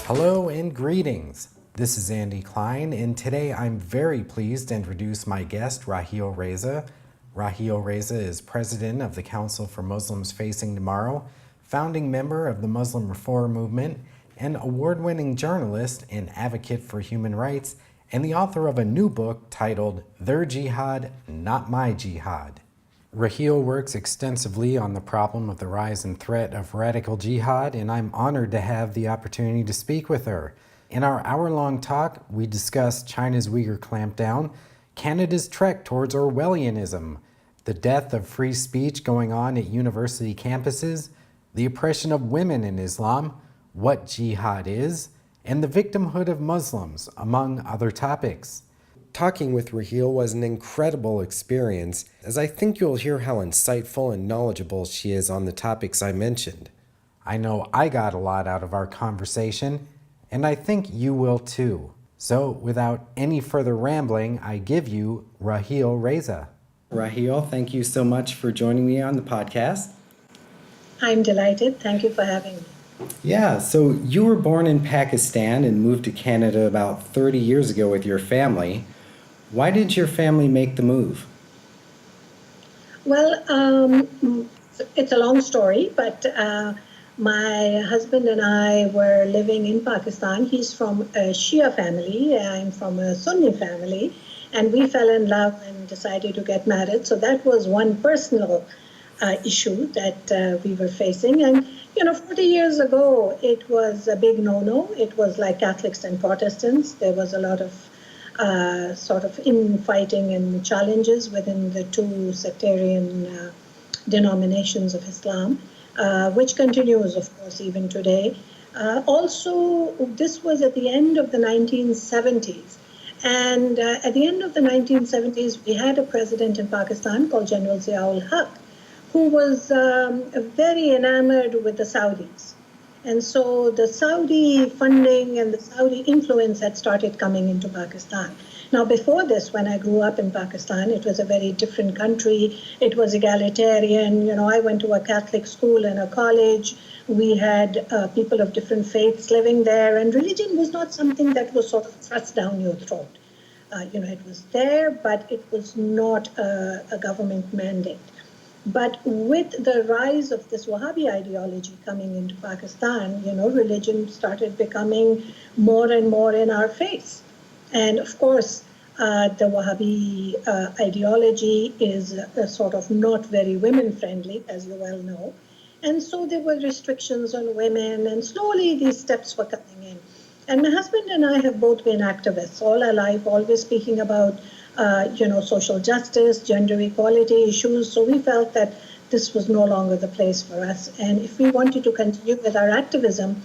Hello and greetings. This is Andy Kline, and today I'm very pleased to introduce my guest, Raheel Raza. Raheel Raza is president of the Council for Muslims Facing Tomorrow, founding member of the Muslim Reform Movement, an award-winning journalist and advocate for human rights, and the author of a new book titled Their Jihad, Not My Jihad. Raheel works extensively on the problem of the rise and threat of radical jihad, and I'm honored to have the opportunity to speak with her. In our hour-long talk, we discuss China's Uighur clampdown, Canada's trek towards Orwellianism, the death of free speech going on at university campuses, the oppression of women in Islam, what jihad is, and the victimhood of Muslims, among other topics. Talking with Raheel was an incredible experience, as I think you'll hear how insightful and knowledgeable she is on the topics I mentioned. I know I got a lot out of our conversation, and I think you will too. So, without any further rambling, I give you Raheel Raza. Raheel, thank you so much for joining me on the podcast. I'm delighted. Thank you for having me. Yeah, so you were born in Pakistan and moved to Canada about 30 years ago with your family. Why did your family make the move? Well, it's a long story, but my husband and I were living in Pakistan. He's from a Shia family, I'm from a Sunni family, and we fell in love and decided to get married. So that was one personal issue that we were facing. And, 40 years ago, it was a big no-no. It was like Catholics and Protestants. There was a lot of sort of infighting and challenges within the two sectarian denominations of Islam, which continues, of course, even today. Also, this was at the end of the 1970s. And at the end of the 1970s, we had a president in Pakistan called General Zia-ul-Haq, who was very enamored with the Saudis. And so the Saudi funding and the Saudi influence had started coming into Pakistan. Now, before this, when I grew up in Pakistan, it was a very different country. It was egalitarian. I went to a Catholic school and a college. We had people of different faiths living there, and religion was not something that was sort of thrust down your throat. It was there, but it was not a government mandate. But with the rise of this Wahhabi ideology coming into Pakistan, religion started becoming more and more in our face. And of course, the Wahhabi ideology is sort of not very women-friendly, as you well know. And so there were restrictions on women, and slowly these steps were coming in. And my husband and I have both been activists all our life, always speaking about social justice, gender equality issues. So we felt that this was no longer the place for us. And if we wanted to continue with our activism,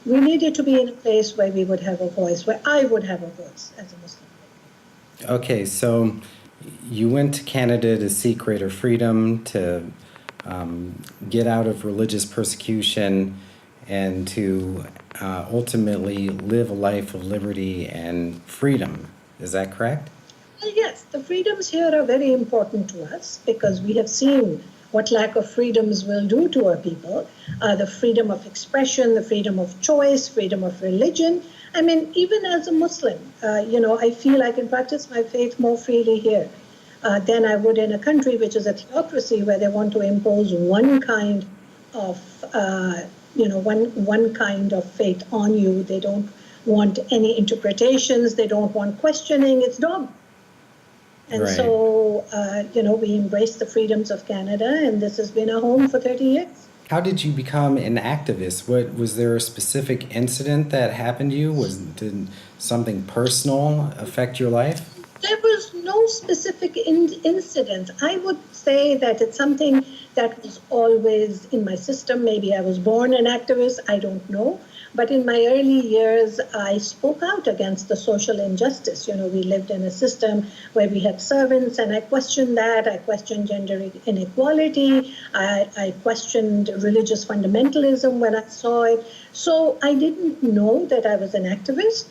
we needed to be in a place where we would have a voice, where I would have a voice as a Muslim. Okay, so you went to Canada to seek greater freedom, to get out of religious persecution, and to ultimately live a life of liberty and freedom. Is that correct? Yes, the freedoms here are very important to us because we have seen what lack of freedoms will do to our people. The freedom of expression, the freedom of choice, freedom of religion. I mean, even as a Muslim, I feel I can practice my faith more freely here than I would in a country which is a theocracy where they want to impose one kind of, one kind of faith on you. They don't want any interpretations. They don't want questioning. It's dogma. And right. So, we embrace the freedoms of Canada, and this has been our home for 30 years. How did you become an activist? Was there a specific incident that happened to you? Did something personal affect your life? There was no specific incident. I would say that it's something that was always in my system. Maybe I was born an activist, I don't know. But in my early years, I spoke out against the social injustice. We lived in a system where we had servants, and I questioned that. I questioned gender inequality. I questioned religious fundamentalism when I saw it. So I didn't know that I was an activist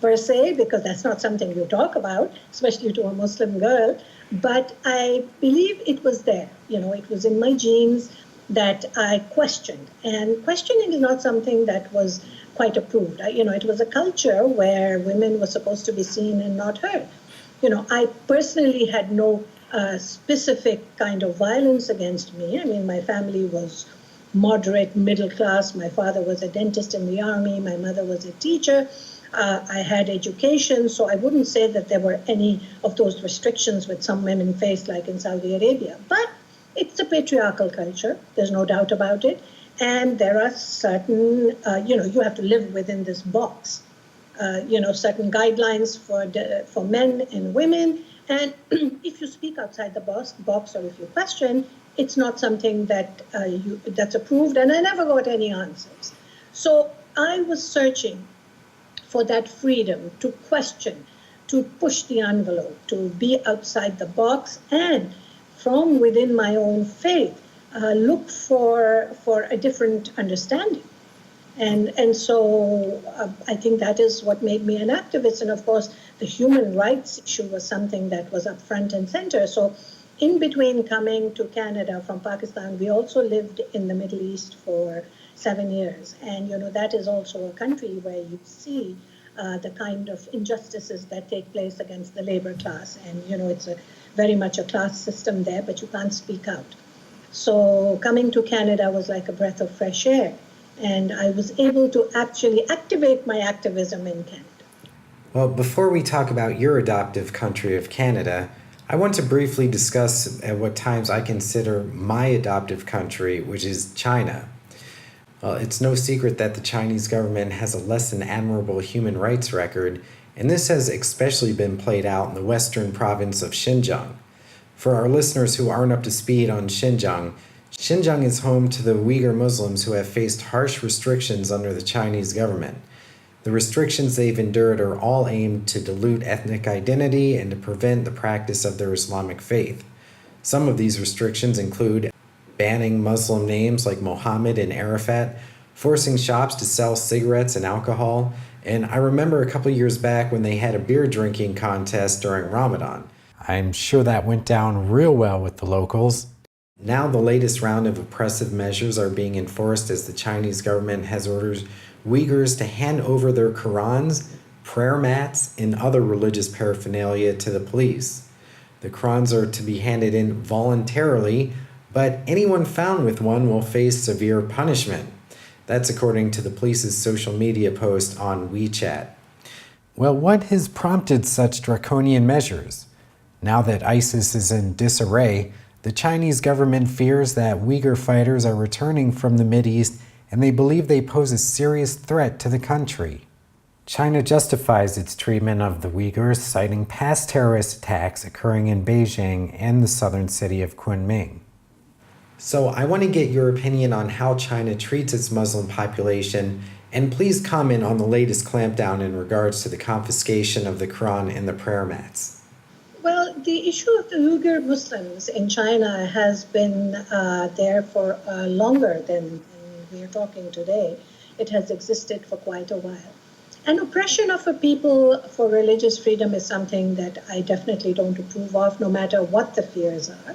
per se, because that's not something you talk about, especially to a Muslim girl. But I believe it was there. It was in my genes that I questioned. And questioning is not something that was quite approved. It was a culture where women were supposed to be seen and not heard. I personally had no specific kind of violence against me. I mean, my family was moderate middle class. My father was a dentist in the army. My mother was a teacher. I had education, so I wouldn't say that there were any of those restrictions which some women faced, like in Saudi Arabia. But it's a patriarchal culture. There's no doubt about it. And there are certain, you have to live within this box. Certain guidelines for men and women. And if you speak outside the box, or if you question, it's not something that's approved. And I never got any answers. So I was searching for that freedom to question, to push the envelope, to be outside the box, and from within my own faith, look for a different understanding. And so I think that is what made me an activist. And of course, the human rights issue was something that was up front and center. So in between coming to Canada from Pakistan, we also lived in the Middle East for 7 years. And, that is also a country where you see the kind of injustices that take place against the labor class. And, it's very much a class system there, but you can't speak out. So coming to Canada was like a breath of fresh air. And I was able to actually activate my activism in Canada. Well, before we talk about your adoptive country of Canada, I want to briefly discuss at what times I consider my adoptive country, which is China. Well, it's no secret that the Chinese government has a less than admirable human rights record, and this has especially been played out in the western province of Xinjiang. For our listeners who aren't up to speed on Xinjiang, Xinjiang is home to the Uighur Muslims who have faced harsh restrictions under the Chinese government. The restrictions they've endured are all aimed to dilute ethnic identity and to prevent the practice of their Islamic faith. Some of these restrictions include banning Muslim names like Mohammed and Arafat, forcing shops to sell cigarettes and alcohol, and I remember a couple years back when they had a beer drinking contest during Ramadan. I'm sure that went down real well with the locals. Now the latest round of oppressive measures are being enforced as the Chinese government has ordered Uyghurs to hand over their Qurans, prayer mats, and other religious paraphernalia to the police. The Qurans are to be handed in voluntarily, but anyone found with one will face severe punishment. That's according to the police's social media post on WeChat. Well, what has prompted such draconian measures? Now that ISIS is in disarray, the Chinese government fears that Uyghur fighters are returning from the Mideast, and they believe they pose a serious threat to the country. China justifies its treatment of the Uyghurs, citing past terrorist attacks occurring in Beijing and the southern city of Kunming. So I want to get your opinion on how China treats its Muslim population, and please comment on the latest clampdown in regards to the confiscation of the Quran and the prayer mats. Well, the issue of the Uighur Muslims in China has been there for longer than we are talking today. It has existed for quite a while. And oppression of a people for religious freedom is something that I definitely don't approve of, no matter what the fears are.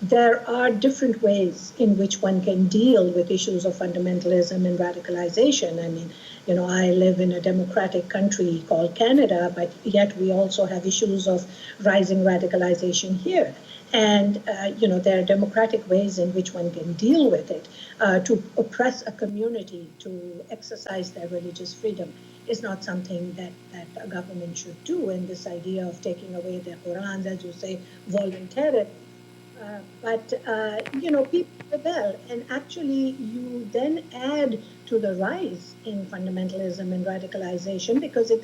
There are different ways in which one can deal with issues of fundamentalism and radicalization. I mean, I live in a democratic country called Canada, but yet we also have issues of rising radicalization here. And, there are democratic ways in which one can deal with it. To oppress a community to exercise their religious freedom is not something that a government should do. And this idea of taking away their Qurans, as you say, voluntarily. People rebel, and actually you then add to the rise in fundamentalism and radicalization because it,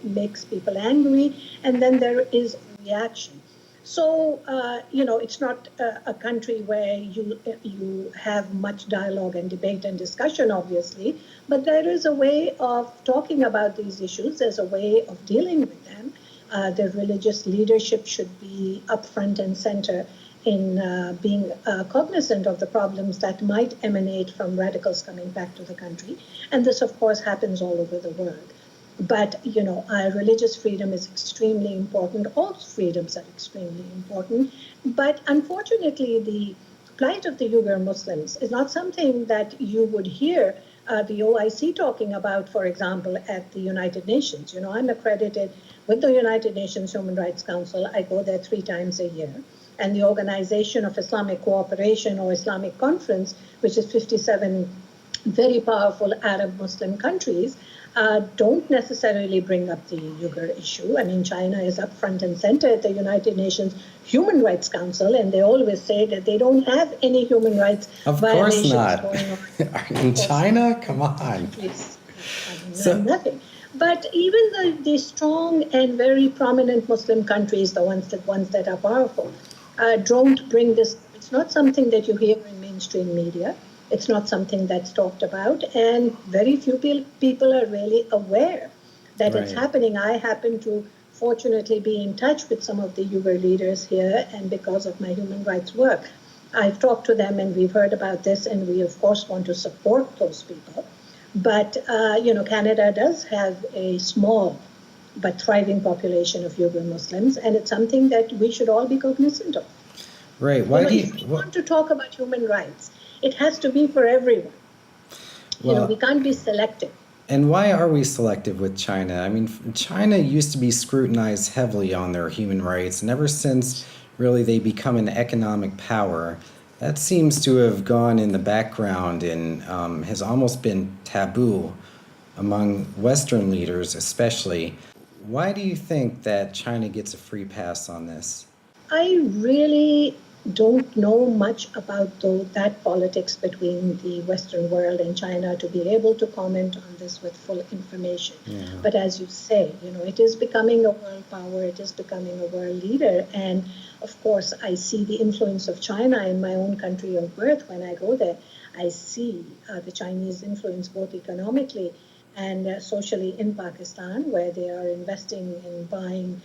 makes people angry, and then there is a reaction. So, it's not a country where you have much dialogue and debate and discussion, obviously, but there is a way of talking about these issues. There's a way of dealing with them. The religious leadership should be up front and center in being cognizant of the problems that might emanate from radicals coming back to the country. And this, of course, happens all over the world. But, religious freedom is extremely important. All freedoms are extremely important. But unfortunately, the plight of the Uighur Muslims is not something that you would hear the OIC talking about, for example, at the United Nations. You know, I'm accredited with the United Nations Human Rights Council. I go there 3 times a year. And the Organization of Islamic Cooperation, or Islamic Conference, which is 57 very powerful Arab Muslim countries, don't necessarily bring up the Uyghur issue. I mean, China is up front and center at the United Nations Human Rights Council, and they always say that they don't have any human rights violations going on. In China? Come on. Please. I mean, nothing. But even the strong and very prominent Muslim countries, the ones that are powerful, don't bring this. It's not something that you hear in mainstream media. It's not something that's talked about, and very few people are really aware that it's happening. I happen to fortunately be in touch with some of the Uyghur leaders here, and because of my human rights work, I've talked to them and we've heard about this, and we of course want to support those people. But Canada does have a small but thriving population of Uyghur Muslims, and it's something that we should all be cognizant of. Right. If we want to talk about human rights, it has to be for everyone. We can't be selective. And why are we selective with China? I mean, China used to be scrutinized heavily on their human rights, and ever since really they become an economic power, that seems to have gone in the background and has almost been taboo among Western leaders especially. Why do you think that China gets a free pass on this? I really don't know much about that politics between the Western world and China to be able to comment on this with full information. Yeah. But as you say, it is becoming a world power, it is becoming a world leader. And of course, I see the influence of China in my own country of birth. When I go there, I see the Chinese influence both economically and socially in Pakistan, where they are investing in buying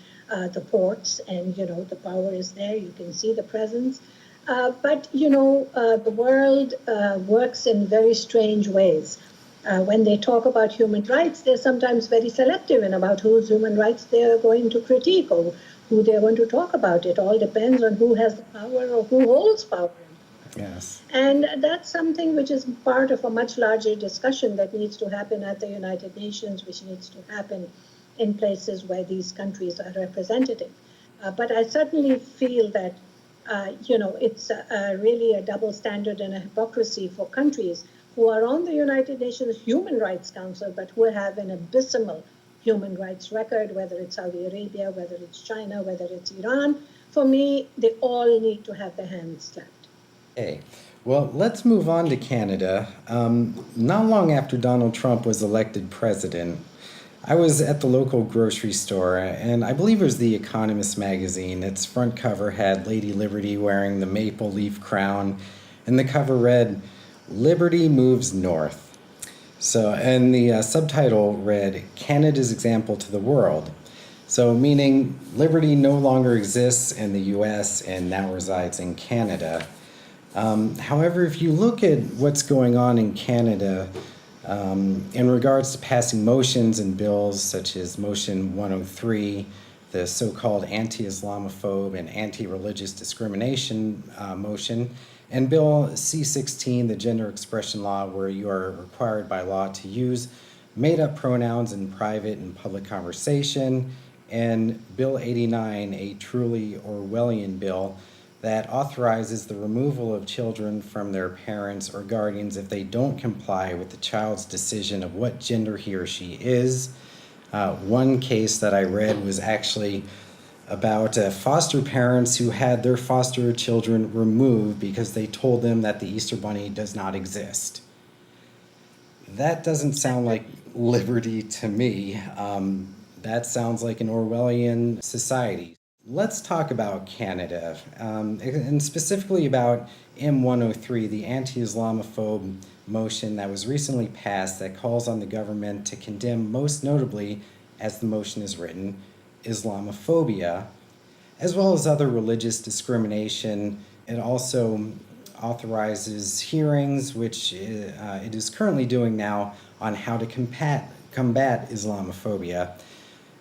the ports, and the power is there. You can see the presence, but the world works in very strange ways. When they talk about human rights, they're sometimes very selective in about whose human rights they are going to critique or who they're going to talk about. It all depends on who has the power or who holds power. Yes. And that's something which is part of a much larger discussion that needs to happen at the United Nations, which needs to happen in places where these countries are representative. But I certainly feel that, it's really a double standard and a hypocrisy for countries who are on the United Nations Human Rights Council, but who have an abysmal human rights record, whether it's Saudi Arabia, whether it's China, whether it's Iran. For me, they all need to have their hands slapped. Okay. Well, let's move on to Canada. Not long after Donald Trump was elected president, I was at the local grocery store, and I believe it was The Economist magazine. Its front cover had Lady Liberty wearing the maple leaf crown, and the cover read, "Liberty moves north." So, and the subtitle read, "Canada's example to the world." So, meaning liberty no longer exists in the U.S. and now resides in Canada. However, if you look at what's going on in Canada, in regards to passing motions and bills such as Motion 103, the so-called anti-Islamophobe and anti-religious discrimination motion, and Bill C-16, the gender expression law, where you are required by law to use made-up pronouns in private and public conversation, and Bill 89, a truly Orwellian bill that authorizes the removal of children from their parents or guardians if they don't comply with the child's decision of what gender he or she is. One case that I read was actually about foster parents who had their foster children removed because they told them that the Easter Bunny does not exist. That doesn't sound like liberty to me. That sounds like an Orwellian society. Let's talk about Canada, and specifically about M103, the anti-Islamophobe motion that was recently passed that calls on the government to condemn, most notably, as the motion is written, Islamophobia, as well as other religious discrimination. It also authorizes hearings, which it is currently doing now, on how to combat Islamophobia.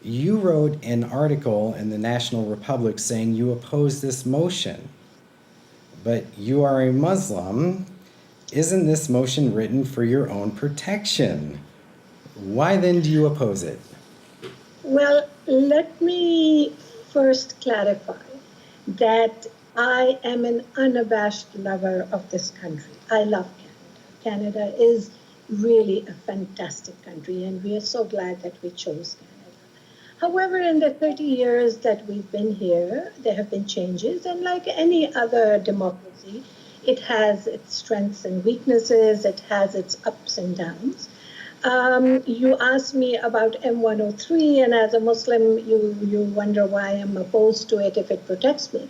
You wrote an article in the National Republic saying you oppose this motion. but you are a Muslim. Isn't this motion written for your own protection? Why then do you oppose it? Well, let me first clarify that I am an unabashed lover of this country. I love Canada. Canada is really a fantastic country, and we are so glad that we chose Canada. However, in the 30 years that we've been here, there have been changes, and like any other democracy, it has its strengths and weaknesses, it has its ups and downs. You asked me about M103, and as a Muslim, you wonder why I'm opposed to it if it protects me.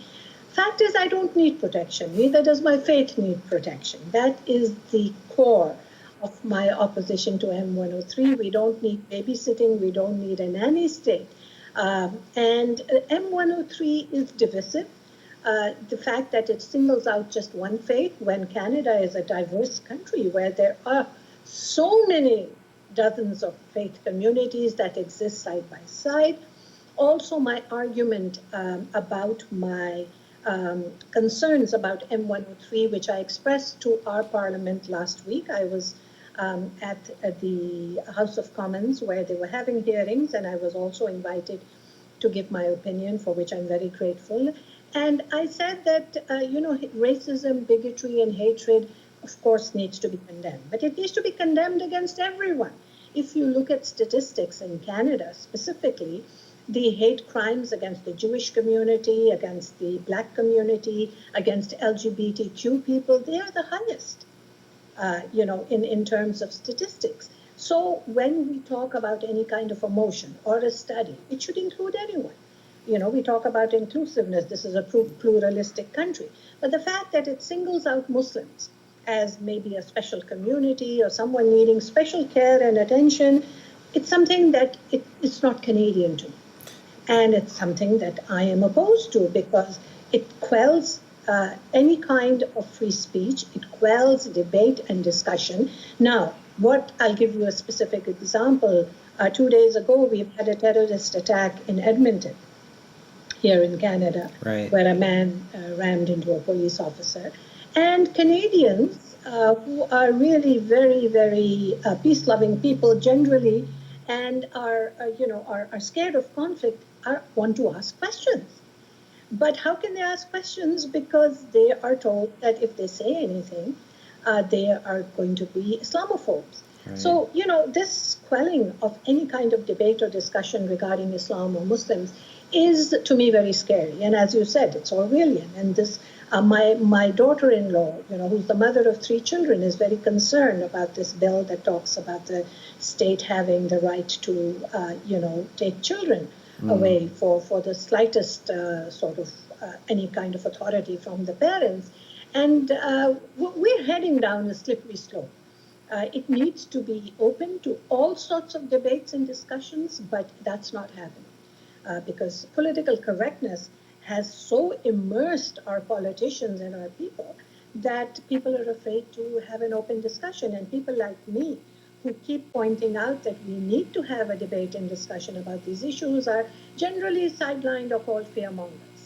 Fact is, I don't need protection. Neither does my faith need protection. That is the core of my opposition to M103. We don't need babysitting. We don't need a nanny state. And M103 is divisive. The fact that it singles out just one faith when Canada is a diverse country where there are so many dozens of faith communities that exist side by side. Also, my argument about my concerns about M103, which I expressed to our parliament last week. I was at the House of Commons where they were having hearings, and I was also invited to give my opinion, for which I'm very grateful. And I said that, racism, bigotry, and hatred, of course, needs to be condemned. But it needs to be condemned against everyone. If you look at statistics in Canada specifically, the hate crimes against the Jewish community, against the Black community, against LGBTQ people, they are the highest, in terms of statistics. So when we talk about any kind of a motion or a study, it should include anyone. We talk about inclusiveness. This is a pluralistic country. But the fact that it singles out Muslims as maybe a special community or someone needing special care and attention, it's something that it's not Canadian to me. And it's something that I am opposed to because it quells any kind of free speech. It quells debate and discussion. Now, I'll give you a specific example. 2 days ago, we've had a terrorist attack in Edmonton, here in Canada, right, where a man rammed into a police officer. And Canadians, who are really very, very peace-loving people generally, and are scared of conflict, want to ask questions. But how can they ask questions? Because they are told that if they say anything, they are going to be Islamophobes. Right. So, this quelling of any kind of debate or discussion regarding Islam or Muslims is, to me, very scary. And as you said, it's Orwellian. And this, my daughter-in-law, who's the mother of 3 children, is very concerned about this bill that talks about the state having the right to, take children away for the slightest any kind of authority from the parents. And we're heading down a slippery slope. It needs to be open to all sorts of debates and discussions, but that's not happening. Because political correctness has so immersed our politicians and our people that people are afraid to have an open discussion. And people like me, who keep pointing out that we need to have a debate and discussion about these issues, are generally sidelined or called fearmongers.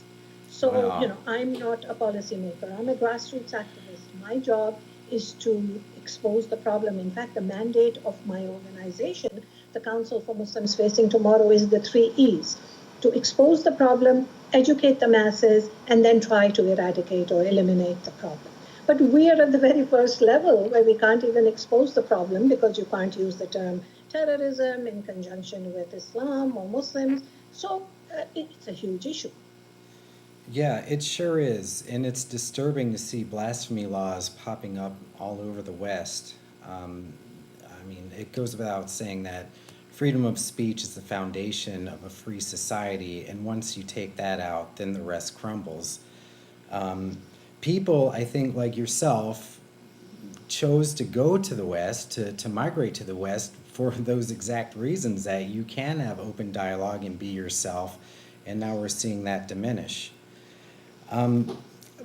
So, wow. I'm not a policymaker. I'm a grassroots activist. My job is to expose the problem. In fact, the mandate of my organization, the Council for Muslims Facing Tomorrow, is the 3 E's: to expose the problem, educate the masses, and then try to eradicate or eliminate the problem. But we are at the very first level where we can't even expose the problem because you can't use the term terrorism in conjunction with Islam or Muslims. So it's a huge issue. Yeah, it sure is. And it's disturbing to see blasphemy laws popping up all over the West. It goes without saying that freedom of speech is the foundation of a free society, and once you take that out, then the rest crumbles. People, I think, like yourself, chose to go to the West, to migrate to the West for those exact reasons, that you can have open dialogue and be yourself, and now we're seeing that diminish.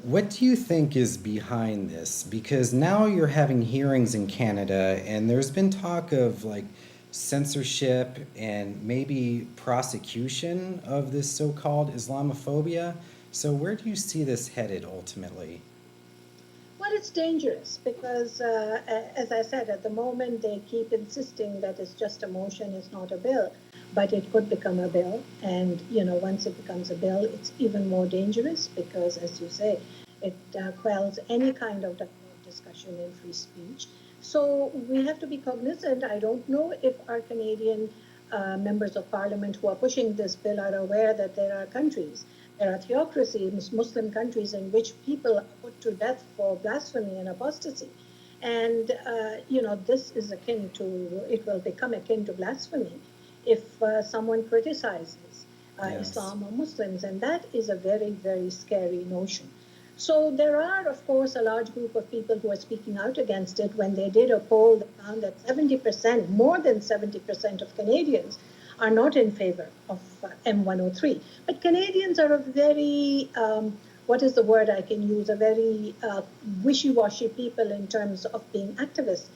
What do you think is behind this? Because now you're having hearings in Canada, and there's been talk of censorship and maybe prosecution of this so-called Islamophobia. So where do you see this headed ultimately? Well, it's dangerous because, as I said, at the moment they keep insisting that it's just a motion, it's not a bill, but it could become a bill. And, once it becomes a bill, it's even more dangerous because, as you say, it quells any kind of discussion in free speech. So we have to be cognizant. I don't know if our Canadian members of parliament who are pushing this bill are aware that there are theocracies, Muslim countries, in which people are put to death for blasphemy and apostasy. And, this is it will become akin to blasphemy if someone criticizes Islam or Muslims. And that is a very, very scary notion. So there are, of course, a large group of people who are speaking out against it. When they did a poll, they found that 70%, more than 70% of Canadians are not in favor of M103. But Canadians are a very, what is the word I can use, a very wishy-washy people in terms of being activists.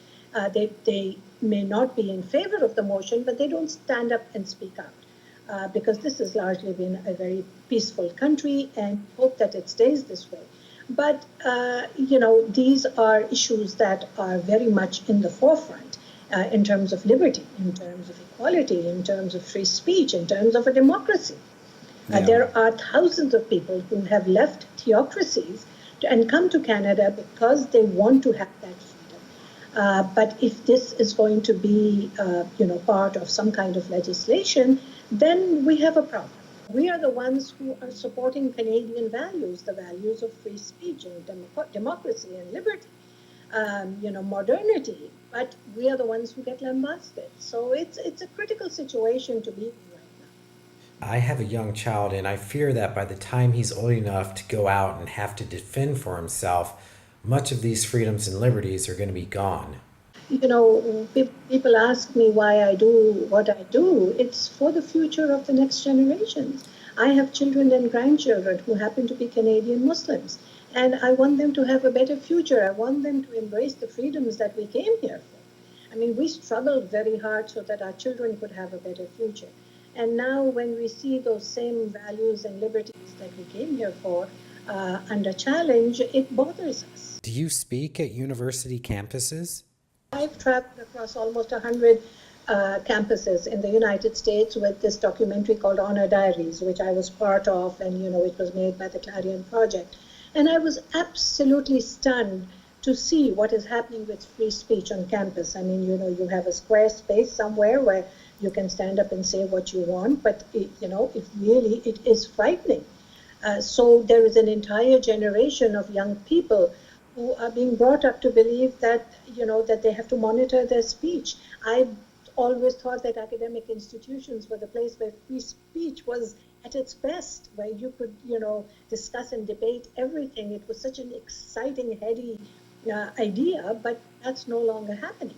They may not be in favor of the motion, but they don't stand up and speak out. Because this has largely been a very peaceful country, and hope that it stays this way. But, these are issues that are very much in the forefront in terms of liberty, in terms of equality, in terms of free speech, in terms of a democracy. There are thousands of people who have left theocracies and come to Canada because they want to have that freedom. But if this is going to be, part of some kind of legislation, then we have a problem. We are the ones who are supporting Canadian values, the values of free speech and democracy and liberty, modernity. But we are the ones who get lambasted. So it's a critical situation to be in right now. I have a young child, and I fear that by the time he's old enough to go out and have to defend for himself, much of these freedoms and liberties are going to be gone. People ask me why I do what I do. It's for the future of the next generations. I have children and grandchildren who happen to be Canadian Muslims, and I want them to have a better future. I want them to embrace the freedoms that we came here for. I mean, we struggled very hard so that our children could have a better future. And now when we see those same values and liberties that we came here for under challenge, it bothers us. Do you speak at university campuses? I've traveled across almost 100 campuses in the United States with this documentary called Honor Diaries, which I was part of, and it was made by the Clarion Project. And I was absolutely stunned to see what is happening with free speech on campus. I mean, you have a square space somewhere where you can stand up and say what you want, but it is frightening. So there is an entire generation of young people who are being brought up to believe that, that they have to monitor their speech. I always thought that academic institutions were the place where free speech was at its best, where you could, discuss and debate everything. It was such an exciting, heady idea, but that's no longer happening.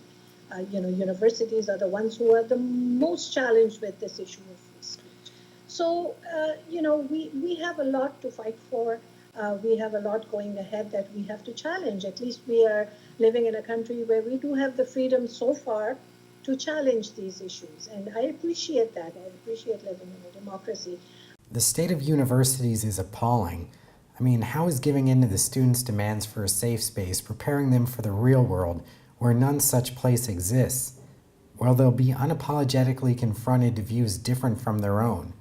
Universities are the ones who are the most challenged with this issue of free speech. So, we have a lot to fight for. We have a lot going ahead that we have to challenge. At least we are living in a country where we do have the freedom so far to challenge these issues. And I appreciate that. I appreciate living in a democracy. The state of universities is appalling. I mean, how is giving in to the students' demands for a safe space preparing them for the real world where none such place exists? Well, they'll be unapologetically confronted to views different from their own.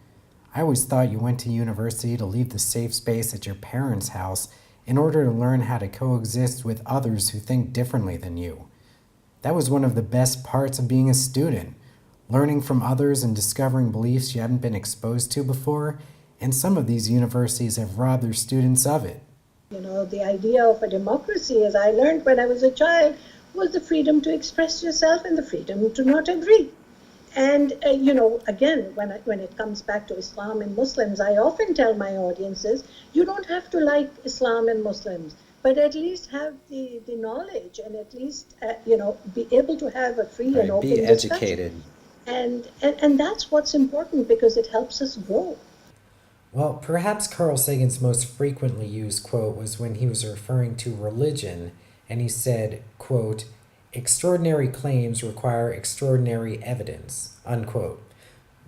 I always thought you went to university to leave the safe space at your parents' house in order to learn how to coexist with others who think differently than you. That was one of the best parts of being a student, learning from others and discovering beliefs you haven't been exposed to before, and some of these universities have robbed their students of it. The idea of a democracy, as I learned when I was a child, was the freedom to express yourself and the freedom to not agree. And, again, when it comes back to Islam and Muslims, I often tell my audiences, you don't have to like Islam and Muslims, but at least have the knowledge and at least, be able to have a free and open discussion. Be educated. And that's what's important because it helps us grow. Well, perhaps Carl Sagan's most frequently used quote was when he was referring to religion, and he said, quote, "Extraordinary claims require extraordinary evidence," unquote.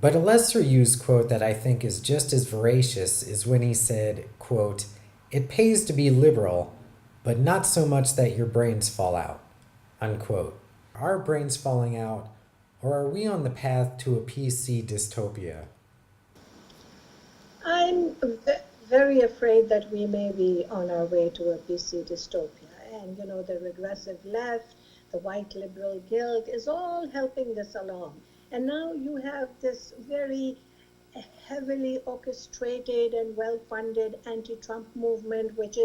But a lesser used quote that I think is just as veracious is when he said, quote, "It pays to be liberal, but not so much that your brains fall out, unquote. Are brains falling out, or are we on the path to a PC dystopia? I'm very afraid that we may be on our way to a PC dystopia. And, the regressive left, the white liberal guild is all helping this along. And now you have this very heavily orchestrated and well-funded anti-Trump movement, which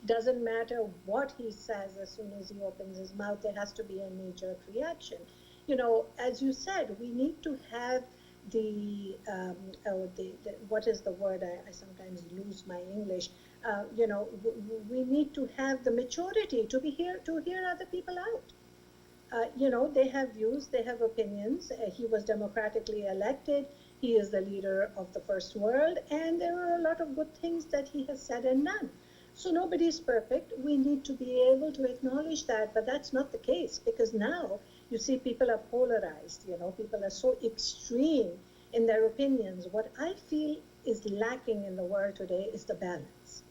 doesn't matter what he says, as soon as he opens his mouth, there has to be a knee-jerk reaction. As you said, we need to have what is the word? I sometimes lose my English. We need to have the maturity to hear other people out. They have views, they have opinions. He was democratically elected. He is the leader of the first world, and there are a lot of good things that he has said and done. So nobody's perfect. We need to be able to acknowledge that, but that's not the case, because now you see people are polarized. People are so extreme in their opinions. What I feel is lacking in the world today is the balance.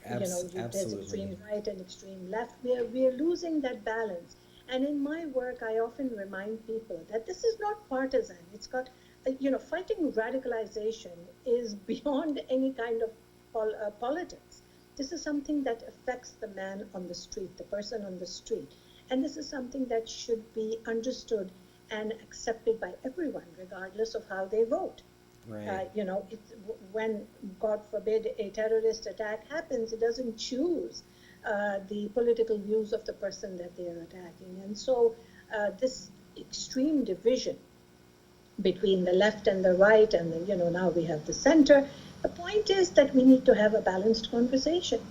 There's extreme right and extreme left. We are losing that balance. And in my work, I often remind people that this is not partisan. It's got, fighting radicalization is beyond any kind of politics. This is something that affects the man on the street, the person on the street. And this is something that should be understood and accepted by everyone, regardless of how they vote. Right. When, God forbid, a terrorist attack happens, it doesn't choose the political views of the person that they are attacking. And so this extreme division between the left and the right, and then, now we have the center. The point is that we need to have a balanced conversation.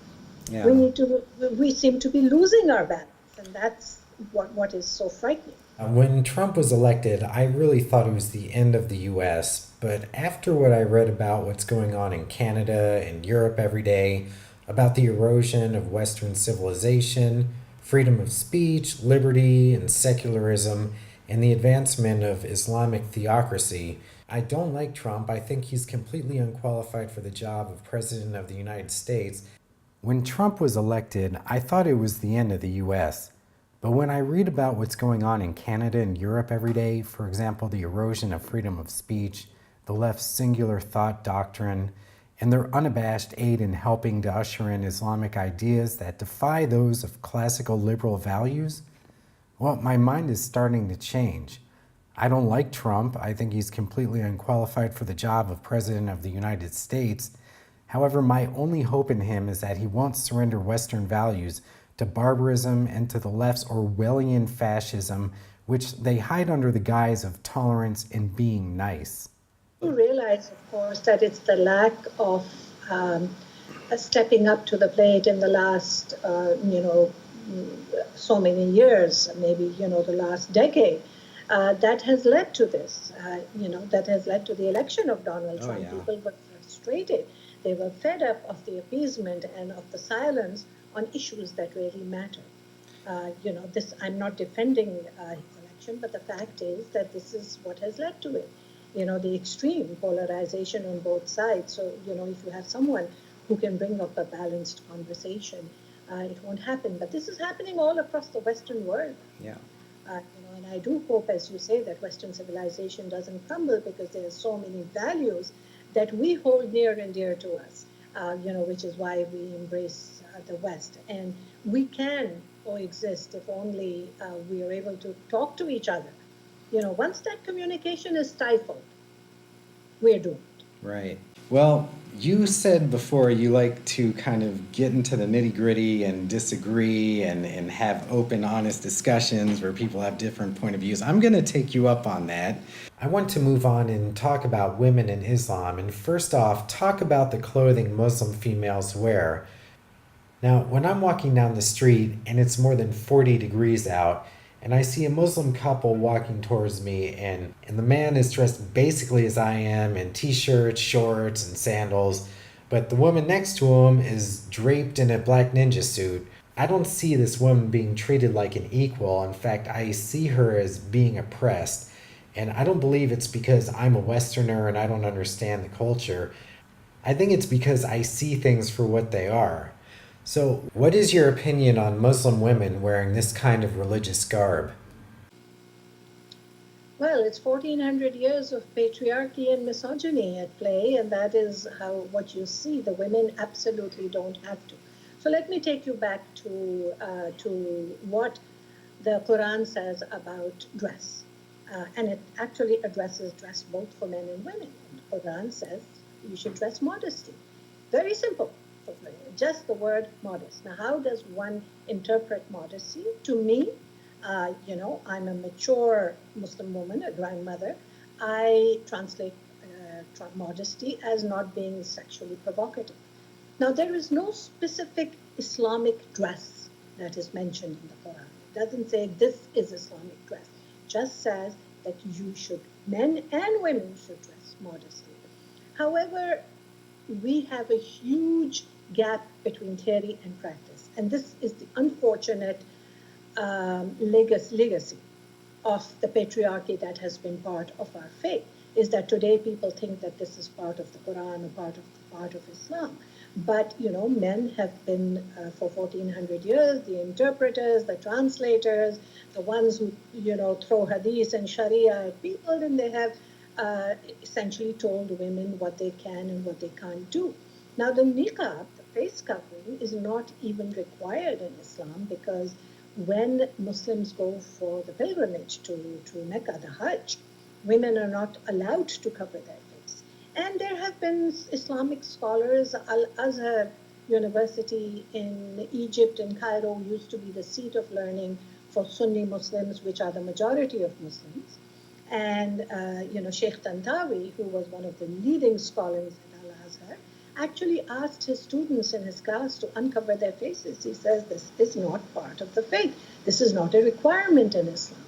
Yeah. We seem to be losing our balance, and that's what is so frightening. When Trump was elected, I really thought it was the end of the US, but after what I read about what's going on in Canada and Europe every day, about the erosion of Western civilization, freedom of speech, liberty, and secularism, and the advancement of Islamic theocracy, I don't like Trump. I think he's completely unqualified for the job of President of the United States. When Trump was elected, I thought it was the end of the US. But when I read about what's going on in Canada and Europe every day, for example, the erosion of freedom of speech, the left's singular thought doctrine, and their unabashed aid in helping to usher in Islamic ideas that defy those of classical liberal values, well, my mind is starting to change. I don't like Trump. I think he's completely unqualified for the job of President of the United States. However, my only hope in him is that he won't surrender Western values to barbarism and to the left's Orwellian fascism, which they hide under the guise of tolerance and being nice. You realize, of course, that it's the lack of stepping up to the plate in the last, so many years, maybe, the last decade, that has led to this, that has led to the election of Donald Trump. Yeah. People were frustrated. They were fed up of the appeasement and of the silence on issues that really matter. I'm not defending his election, but the fact is that this is what has led to it. The extreme polarization on both sides. So, if you have someone who can bring up a balanced conversation, it won't happen. But this is happening all across the Western world. Yeah. And I do hope, as you say, that Western civilization doesn't crumble, because there are so many values that we hold near and dear to us, which is why we embrace the West. And we can coexist if only we are able to talk to each other. Once that communication is stifled, we're doomed. Right. Well, you said before you like to kind of get into the nitty-gritty and disagree and have open, honest discussions where people have different point of views. I'm going to take you up on that. I want to move on and talk about women in Islam. And first off, talk about the clothing Muslim females wear. Now, when I'm walking down the street and it's more than 40 degrees out, and I see a Muslim couple walking towards me, and the man is dressed basically as I am in t-shirts, shorts, and sandals, but the woman next to him is draped in a black ninja suit. I don't see this woman being treated like an equal. In fact, I see her as being oppressed. And I don't believe it's because I'm a Westerner and I don't understand the culture. I think it's because I see things for what they are. So, what is your opinion on Muslim women wearing this kind of religious garb? Well, it's 1400 years of patriarchy and misogyny at play, and that is how what you see. The women absolutely don't have to. So let me take you back to what the Quran says about dress. And it actually addresses dress both for men and women. The Quran says you should dress modestly. Very simple. Just the word modest. Now, how does one interpret modesty? To me, I'm a mature Muslim woman, a grandmother. I translate modesty as not being sexually provocative. Now, there is no specific Islamic dress that is mentioned in the Quran. It doesn't say this is Islamic dress. It just says that men and women should dress modestly. However, we have a huge gap between theory and practice. And this is the unfortunate legacy of the patriarchy that has been part of our faith, is that today people think that this is part of the Quran or part of Islam. But, men have been for 1400 years, the interpreters, the translators, the ones who, throw hadith and sharia at people, and they have essentially told women what they can and what they can't do. Now, the niqab, the face covering, is not even required in Islam, because when Muslims go for the pilgrimage to Mecca, the Hajj, women are not allowed to cover their face. And there have been Islamic scholars. Al-Azhar University in Egypt, in Cairo, used to be the seat of learning for Sunni Muslims, which are the majority of Muslims. And, Sheikh Tantawi, who was one of the leading scholars at Al-Azhar, actually asked his students in his class to uncover their faces. He says, this is not part of the faith. This is not a requirement in Islam.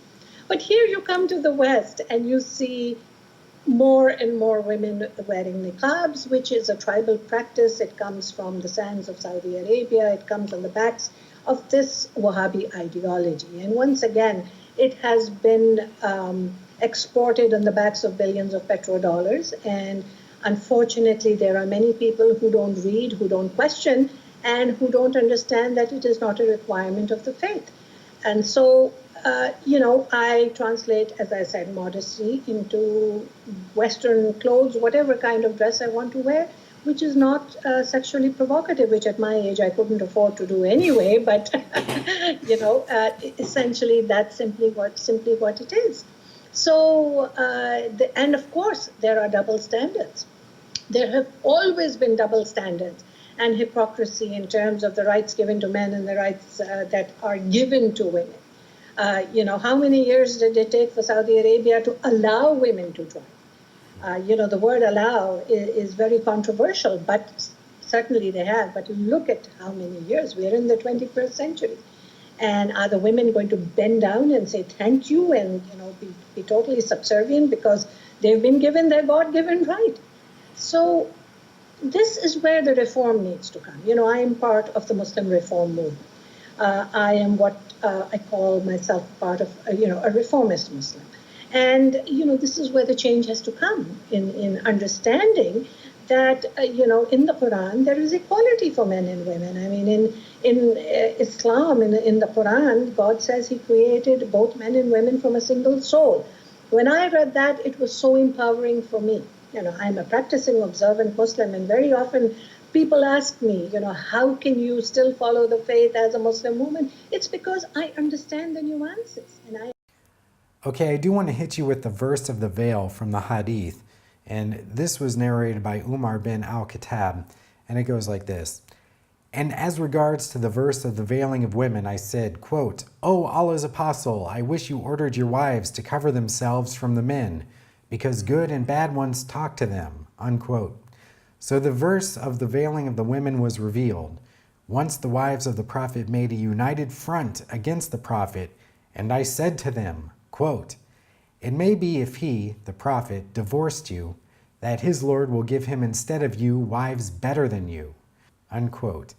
But here you come to the West and you see more and more women wearing niqabs, which is a tribal practice. It comes from the sands of Saudi Arabia. It comes on the backs of this Wahhabi ideology. And once again, it has been exported on the backs of billions of petrodollars. And unfortunately, there are many people who don't read, who don't question, and who don't understand that it is not a requirement of the faith. And so, I translate, as I said, modesty into Western clothes, whatever kind of dress I want to wear, which is not sexually provocative, which at my age I couldn't afford to do anyway. But, essentially, that's simply what it is. So, and of course, there are double standards. There have always been double standards and hypocrisy in terms of the rights given to men and the rights that are given to women. How many years did it take for Saudi Arabia to allow women to drive? The word allow is very controversial, but certainly they have. But look at how many years. We are in the 21st century. And are the women going to bend down and say thank you and be totally subservient because they've been given their God-given right? So this is where the reform needs to come. I am part of the Muslim reform movement. I am what I call myself part of, a reformist Muslim. And, this is where the change has to come in understanding that, in the Quran, there is equality for men and women. I mean, in Islam, in the Quran, God says he created both men and women from a single soul. When I read that, it was so empowering for me. I'm a practicing observant Muslim, and very often people ask me, how can you still follow the faith as a Muslim woman? It's because I understand the nuances. Okay, I do want to hit you with the verse of the veil from the Hadith. And this was narrated by Umar bin al-Khattab. And it goes like this. And as regards to the verse of the veiling of women, I said, quote, O Allah's apostle, I wish you ordered your wives to cover themselves from the men, because good and bad ones talk to them, unquote. So the verse of the veiling of the women was revealed. Once the wives of the Prophet made a united front against the Prophet, and I said to them, quote, It may be if he, the Prophet, divorced you, that his Lord will give him instead of you wives better than you, unquote.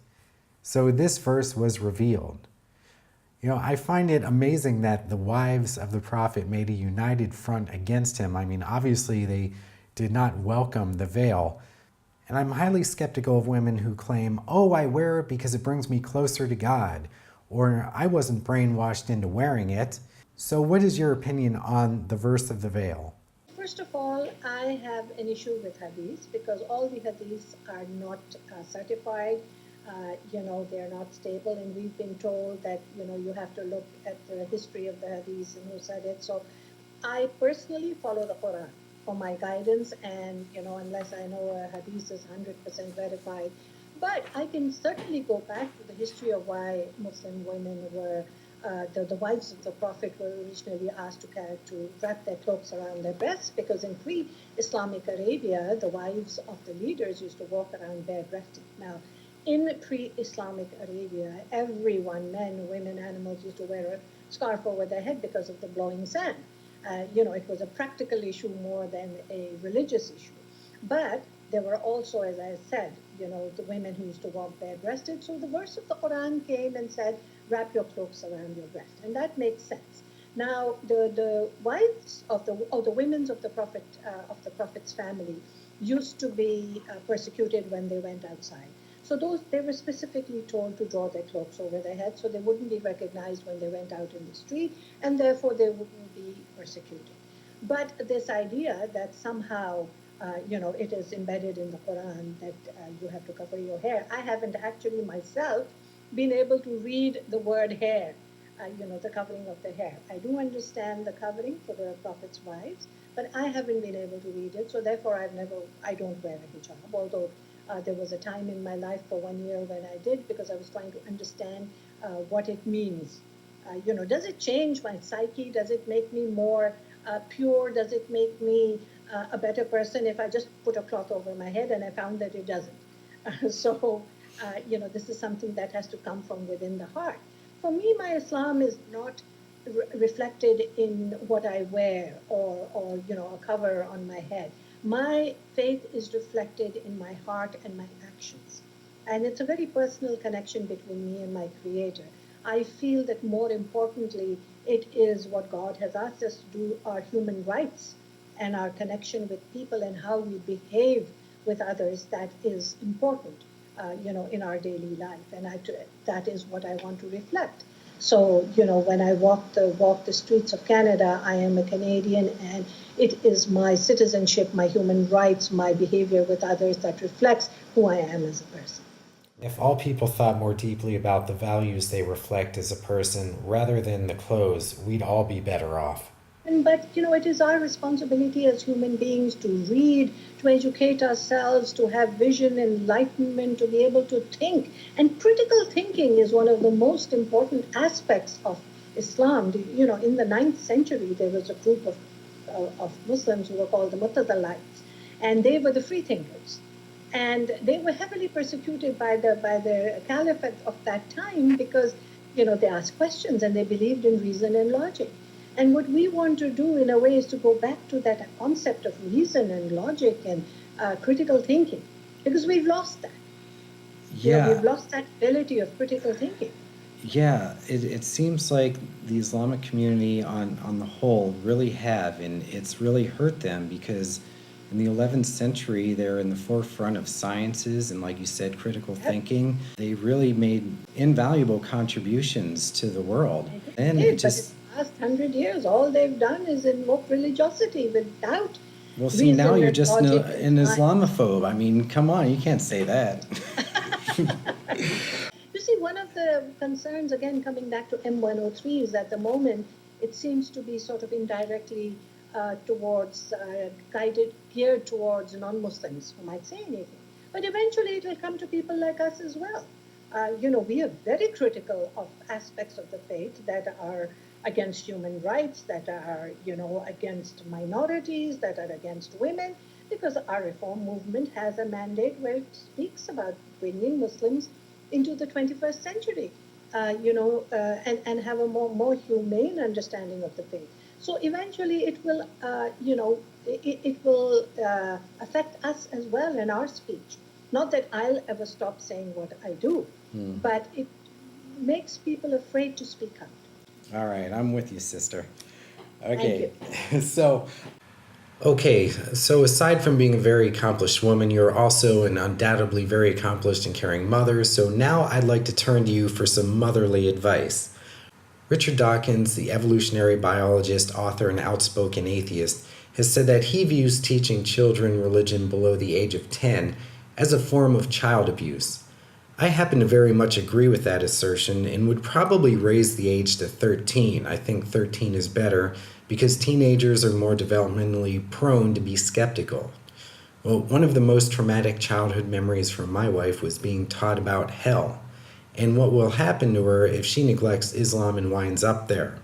So this verse was revealed. I find it amazing that the wives of the Prophet made a united front against him. I mean, obviously they did not welcome the veil. And I'm highly skeptical of women who claim, oh, I wear it because it brings me closer to God, or I wasn't brainwashed into wearing it. So what is your opinion on the verse of the veil? First of all, I have an issue with hadiths because all the hadiths are not certified. They're not stable, and we've been told that, you have to look at the history of the hadiths and who said it. So I personally follow the Quran for my guidance, and, unless I know a hadith is 100% verified. But I can certainly go back to the history of why Muslim women were the wives of the Prophet were originally asked to wrap their cloaks around their breasts, because in pre-Islamic Arabia, the wives of the leaders used to walk around bare-breasted. Now, in pre-Islamic Arabia, everyone, men, women, animals, used to wear a scarf over their head because of the blowing sand. It was a practical issue more than a religious issue. But there were also, as I said, the women who used to walk bare-breasted. So the verse of the Quran came and said, wrap your cloaks around your breast. And that makes sense. Now, the wives of the women of the Prophet's family used to be persecuted when they went outside. So they were specifically told to draw their cloaks over their heads so they wouldn't be recognized when they went out in the street, and therefore they wouldn't be persecuted. But this idea that somehow it is embedded in the Quran that you have to cover your hair. I haven't actually myself been able to read the word hair, the covering of the hair. I do understand the covering for the Prophet's wives, but I haven't been able to read it. So therefore, I don't wear a hijab, although there was a time in my life for 1 year when I did, because I was trying to understand what it means. Does it change my psyche? Does it make me more pure? Does it make me a better person if I just put a cloth over my head? And I found that it doesn't. This is something that has to come from within the heart. For me, my Islam is not reflected in what I wear or a cover on my head. My faith is reflected in my heart and my actions. And it's a very personal connection between me and my Creator. I feel that more importantly, it is what God has asked us to do, our human rights and our connection with people and how we behave with others, that is important, in our daily life. And that is what I want to reflect. So, when I walk the streets of Canada, I am a Canadian, and it is my citizenship, my human rights, my behavior with others that reflects who I am as a person. If all people thought more deeply about the values they reflect as a person rather than the clothes, we'd all be better off. But it is our responsibility as human beings to read, to educate ourselves, to have vision, enlightenment, to be able to think. And critical thinking is one of the most important aspects of Islam. In the 9th century, there was a group of Muslims who were called the Mu'tazilites, and they were the free thinkers. And they were heavily persecuted by the caliphate of that time because, they asked questions and they believed in reason and logic. And what we want to do, in a way, is to go back to that concept of reason and logic and critical thinking, because we've lost that. Yeah. We've lost that ability of critical thinking. Yeah, it seems like the Islamic community on the whole really have, and it's really hurt them because in the 11th century, they're in the forefront of sciences and, like you said, critical thinking. They really made invaluable contributions to the world. And it just... But in the last 100 years, all they've done is invoke religiosity without... Well, see, now you're just an Islamophobe. I mean, come on, you can't say that. You see, one of the concerns, again, coming back to M103, is at the moment, it seems to be sort of indirectly geared towards non-Muslims who might say anything. But eventually it will come to people like us as well. We are very critical of aspects of the faith that are against human rights, that are, against minorities, that are against women, because our reform movement has a mandate where it speaks about bringing Muslims into the 21st century, and have a more humane understanding of the faith. So eventually it will, it will affect us as well in our speech. Not that I'll ever stop saying what I do, but it makes people afraid to speak out. All right, I'm with you, sister. Okay, so Okay, so aside from being a very accomplished woman, you're also an undoubtedly very accomplished and caring mother, so now I'd like to turn to you for some motherly advice. Richard Dawkins, the evolutionary biologist, author, and outspoken atheist, has said that he views teaching children religion below the age of 10 as a form of child abuse. I happen to very much agree with that assertion and would probably raise the age to 13. I think 13 is better because teenagers are more developmentally prone to be skeptical. Well, one of the most traumatic childhood memories from my wife was being taught about hell and what will happen to her if she neglects Islam and winds up there.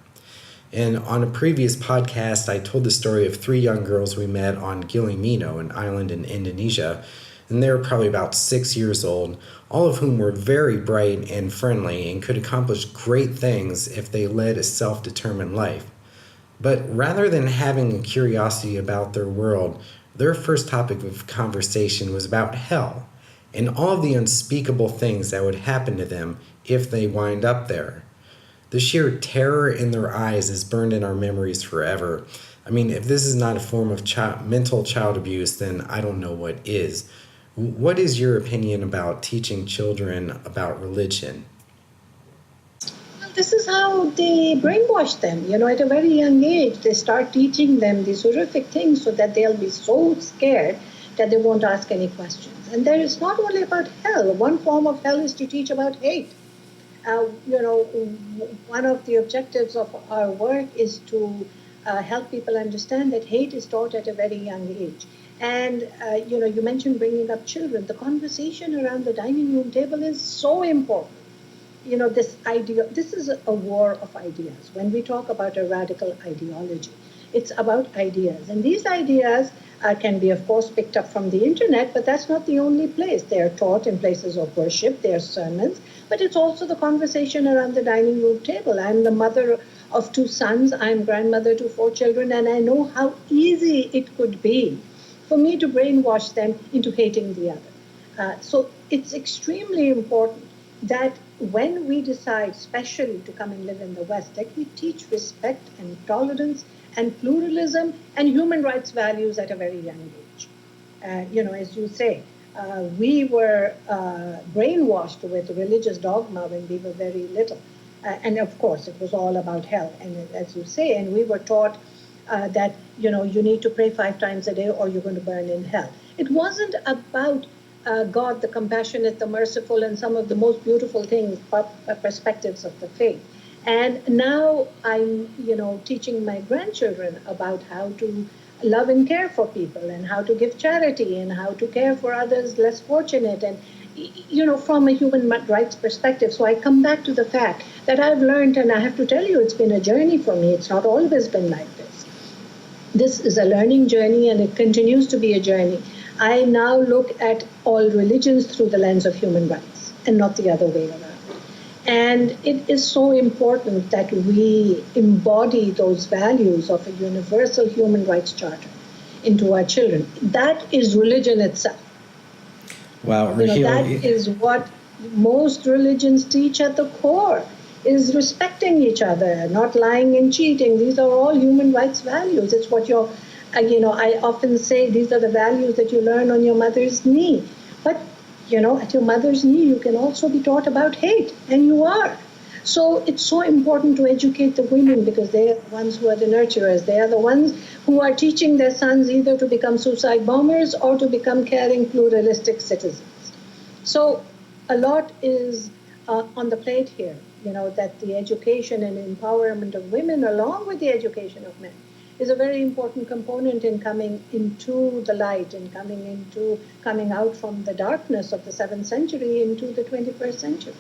And on a previous podcast, I told the story of three young girls we met on Gili Mino, an island in Indonesia, and they were probably about 6 years old, all of whom were very bright and friendly and could accomplish great things if they led a self-determined life. But rather than having a curiosity about their world, their first topic of conversation was about hell and all of the unspeakable things that would happen to them if they wind up there. The sheer terror in their eyes is burned in our memories forever. I mean, if this is not a form of mental child abuse, then I don't know what is. What is your opinion about teaching children about religion? Well, this is how they brainwash them. At a very young age, they start teaching them these horrific things so that they'll be so scared that they won't ask any questions. And there is not only about hell. One form of hell is to teach about hate. One of the objectives of our work is to help people understand that hate is taught at a very young age. And, you mentioned bringing up children. The conversation around the dining room table is so important. This is a war of ideas. When we talk about a radical ideology, it's about ideas. And these ideas can be, of course, picked up from the internet, but that's not the only place. They are taught in places of worship, they are sermons, but it's also the conversation around the dining room table. I'm the mother of 2 sons, I'm grandmother to 4 children, and I know how easy it could be for me to brainwash them into hating the other. So it's extremely important that when we decide, especially to come and live in the West, that we teach respect and tolerance and pluralism and human rights values at a very young age. As you say, we were brainwashed with religious dogma when we were very little. And of course, it was all about hell. And as you say, and we were taught that, you need to pray 5 times a day or you're going to burn in hell. It wasn't about God, the compassionate, the merciful, and some of the most beautiful things, perspectives of the faith. And now I'm, teaching my grandchildren about how to love and care for people and how to give charity and how to care for others less fortunate and, from a human rights perspective. So I come back to the fact that I've learned, and I have to tell you, it's been a journey for me. It's not always been like this. This is a learning journey, and it continues to be a journey. I now look at all religions through the lens of human rights and not the other way around. And it is so important that we embody those values of a universal human rights charter into our children. That is religion itself. Wow, that is what most religions teach at the core, is respecting each other, not lying and cheating. These are all human rights values. It's what I often say, these are the values that you learn on your mother's knee. But, at your mother's knee, you can also be taught about hate, and you are. So it's so important to educate the women because they are the ones who are the nurturers. They are the ones who are teaching their sons either to become suicide bombers or to become caring, pluralistic citizens. So a lot is on the plate here, that the education and empowerment of women, along with the education of men, is a very important component in coming into the light and coming out from the darkness of the 7th century into the 21st century.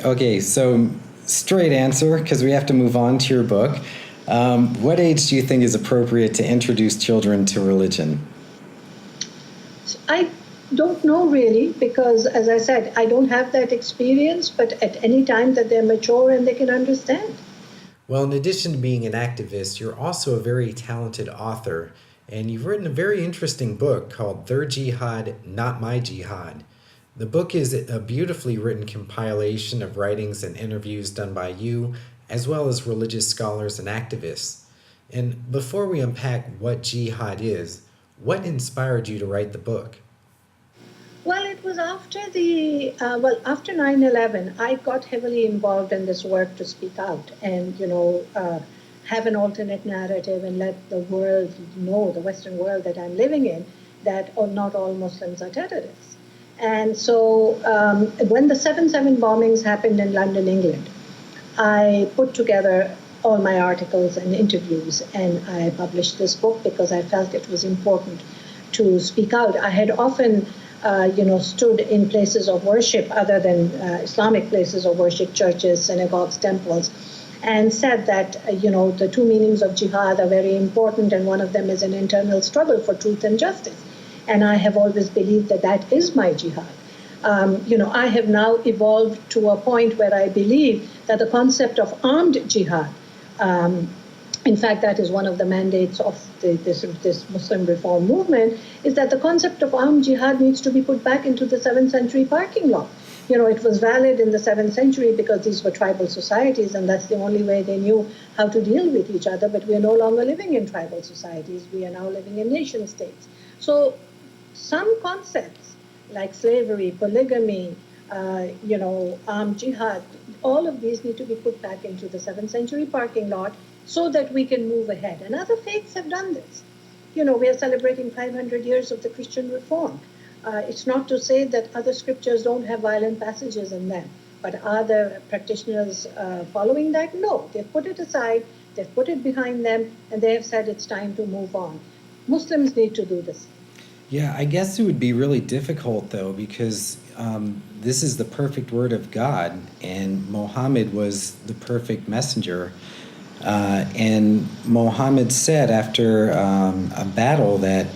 Okay, so straight answer, because we have to move on to your book. What age do you think is appropriate to introduce children to religion? I don't know really, because as I said, I don't have that experience, but at any time that they're mature and they can understand. Well, in addition to being an activist, you're also a very talented author, and you've written a very interesting book called Their Jihad, Not My Jihad. The book is a beautifully written compilation of writings and interviews done by you, as well as religious scholars and activists. And before we unpack what jihad is, what inspired you to write the book? Well, it was after after 9/11, I got heavily involved in this work to speak out and, have an alternate narrative and let the world know, the Western world that I'm living in, that not all Muslims are terrorists. And so when the 7/7 bombings happened in London, England, I put together all my articles and interviews, and I published this book because I felt it was important to speak out. I had often stood in places of worship other than Islamic places of worship, churches, synagogues, temples, and said that, the two meanings of jihad are very important, and one of them is an internal struggle for truth and justice. And I have always believed that that is my jihad. I have now evolved to a point where I believe that the concept of armed jihad, in fact, that is one of the mandates of this Muslim reform movement, is that the concept of armed jihad needs to be put back into the 7th century parking law. It was valid in the 7th century because these were tribal societies, and that's the only way they knew how to deal with each other. But we are no longer living in tribal societies. We are now living in nation states. So some concepts like slavery, polygamy, armed jihad, all of these need to be put back into the 7th century parking lot so that we can move ahead. And other faiths have done this. We are celebrating 500 years of the Christian reform. It's not to say that other scriptures don't have violent passages in them, but are the practitioners following that? No, they've put it aside, they've put it behind them, and they have said it's time to move on. Muslims need to do this. Yeah, I guess it would be really difficult, though, because this is the perfect word of God, and Muhammad was the perfect messenger. And Muhammad said after a battle that,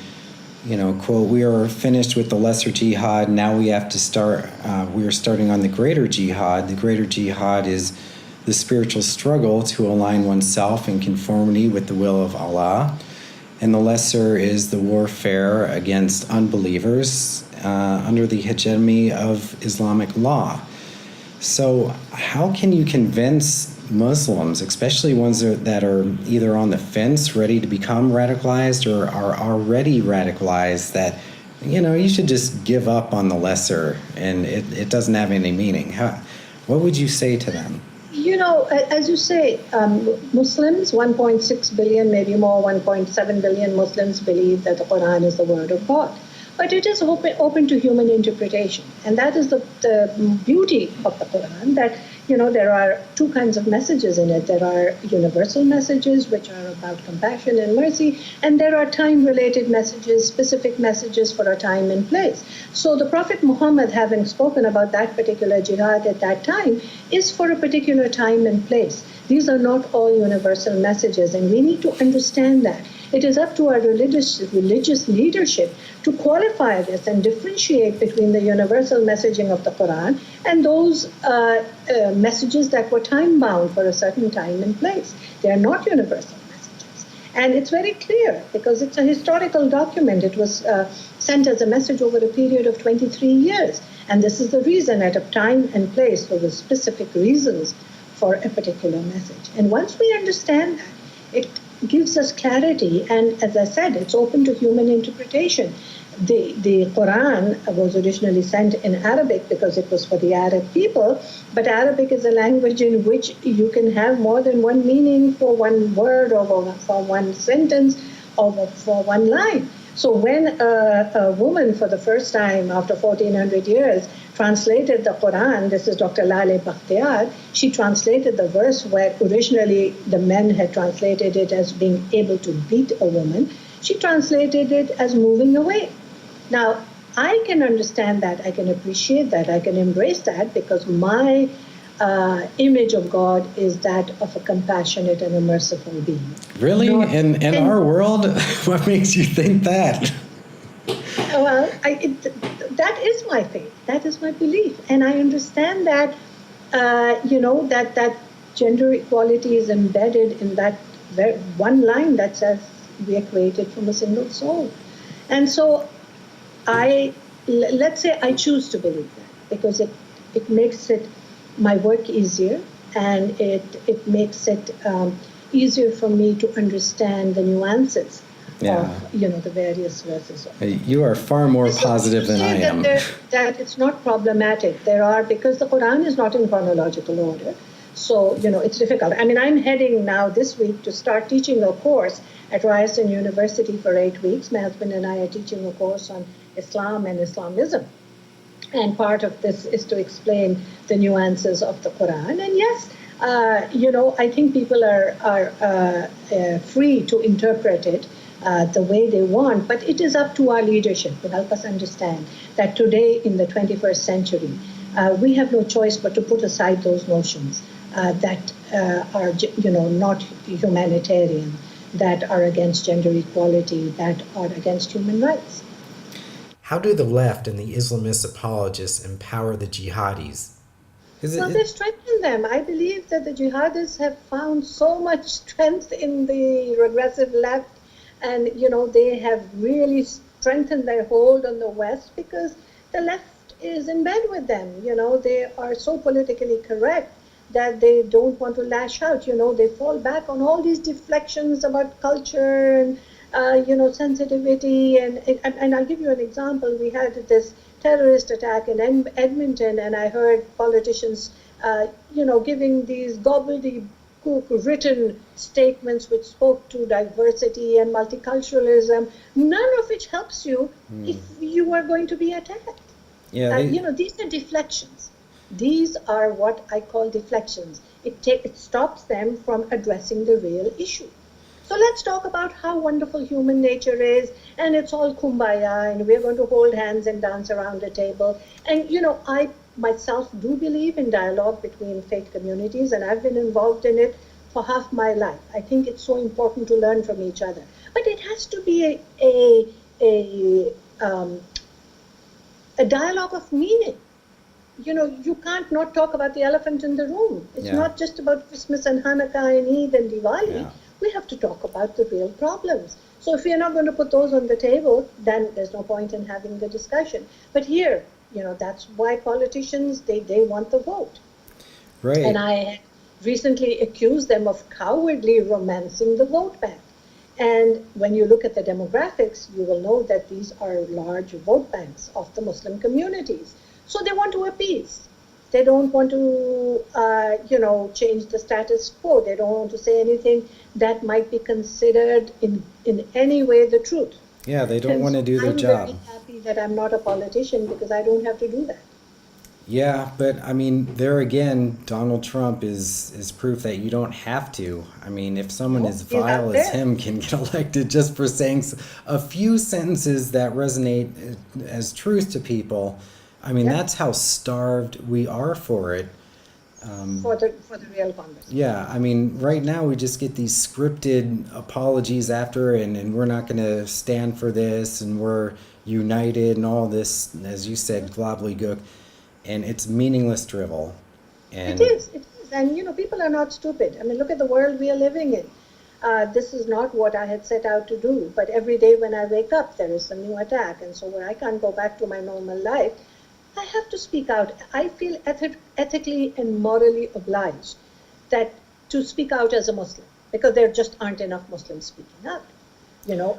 quote, we are finished with the lesser jihad, now we have to start, we are starting on the greater jihad. The greater jihad is the spiritual struggle to align oneself in conformity with the will of Allah. And the lesser is the warfare against unbelievers under the hegemony of Islamic law. So how can you convince Muslims, especially ones that are either on the fence, ready to become radicalized, or are already radicalized, that, you should just give up on the lesser and it doesn't have any meaning? What would you say to them? As you say, Muslims, 1.6 billion, maybe more, 1.7 billion Muslims believe that the Quran is the word of God. But it is open to human interpretation. And that is the beauty of the Quran, that, there are two kinds of messages in it. There are universal messages, which are about compassion and mercy, and there are time-related messages, specific messages for a time and place. So the Prophet Muhammad, having spoken about that particular jihad at that time, is for a particular time and place. These are not all universal messages, and we need to understand that. It is up to our religious leadership to qualify this and differentiate between the universal messaging of the Quran and those messages that were time-bound for a certain time and place. They are not universal messages. And it's very clear because it's a historical document. It was sent as a message over a period of 23 years. And this is the reason, at a time and place, for the specific reasons for a particular message. And once we understand that, it gives us clarity, and as I said, it's open to human interpretation. The Quran was originally sent in Arabic because it was for the Arab people, but Arabic is a language in which you can have more than one meaning for one word or for one sentence or for one line. So when a woman, for the first time after 1400 years, translated the Quran, this is Dr. Lale Bakhtiyar, she translated the verse where originally the men had translated it as being able to beat a woman. She translated it as moving away. Now, I can understand that, I can appreciate that, I can embrace that, because my image of God is that of a compassionate and a merciful being. Really? In our world? What makes you think that? Well, that is my faith. That is my belief. And I understand that, that gender equality is embedded in that one line that says we are created from a single soul. And so let's say I choose to believe that, because it makes it my work easier, and it makes it easier for me to understand the nuances Yeah. of, the various verses. You are far more positive than I am. That it's not problematic. Because the Quran is not in chronological order. So, it's difficult. I mean, I'm heading now this week to start teaching a course at Ryerson University for 8 weeks. My husband and I are teaching a course on Islam and Islamism. And part of this is to explain the nuances of the Quran. And yes, I think people are free to interpret it the way they want, but it is up to our leadership to help us understand that today in the 21st century, we have no choice but to put aside those notions that are, not humanitarian, that are against gender equality, that are against human rights. How do the left and the Islamist apologists empower the jihadis? They strengthen them. I believe that the jihadists have found so much strength in the regressive left, and they have really strengthened their hold on the West because the left is in bed with them. They are so politically correct that they don't want to lash out. They fall back on all these deflections about culture and sensitivity. And I'll give you an example. We had this terrorist attack in Edmonton, and I heard politicians, giving these gobbledygook written statements which spoke to diversity and multiculturalism, none of which helps you if you are going to be attacked. Yeah, these are deflections. These are what I call deflections. It stops them from addressing the real issue. So let's talk about how wonderful human nature is, and it's all kumbaya, and we're going to hold hands and dance around a table. And, I myself do believe in dialogue between faith communities, and I've been involved in it for half my life. I think it's so important to learn from each other. But it has to be a dialogue of meaning. You can't not talk about the elephant in the room. It's not just about Christmas and Hanukkah and Eid and Diwali. Yeah. We have to talk about the real problems. So if you're not going to put those on the table, then there's no point in having the discussion. But here, that's why politicians, they want the vote. Right. And I recently accused them of cowardly romancing the vote bank. And when you look at the demographics, you will know that these are large vote banks of the Muslim communities. So they want to appease. They don't want to, change the status quo. They don't want to say anything that might be considered in any way the truth. Yeah, they don't want to do their job. I'm very happy that I'm not a politician because I don't have to do that. Yeah, but I mean, there again, Donald Trump is proof that you don't have to. I mean, if someone as vile as him can get elected just for saying a few sentences that resonate as truth to people, I mean, that's how starved we are for it. For the real conversation. Yeah, I mean, right now we just get these scripted apologies after, and we're not going to stand for this, and we're united, and all this, as you said, gobbledygook, and it's meaningless drivel. And it is, and people are not stupid. I mean, look at the world we are living in. This is not what I had set out to do, but every day when I wake up, there is a new attack, and so when I can't go back to my normal life, I have to speak out. I feel ethically and morally obliged to speak out as a Muslim, because there just aren't enough Muslims speaking out.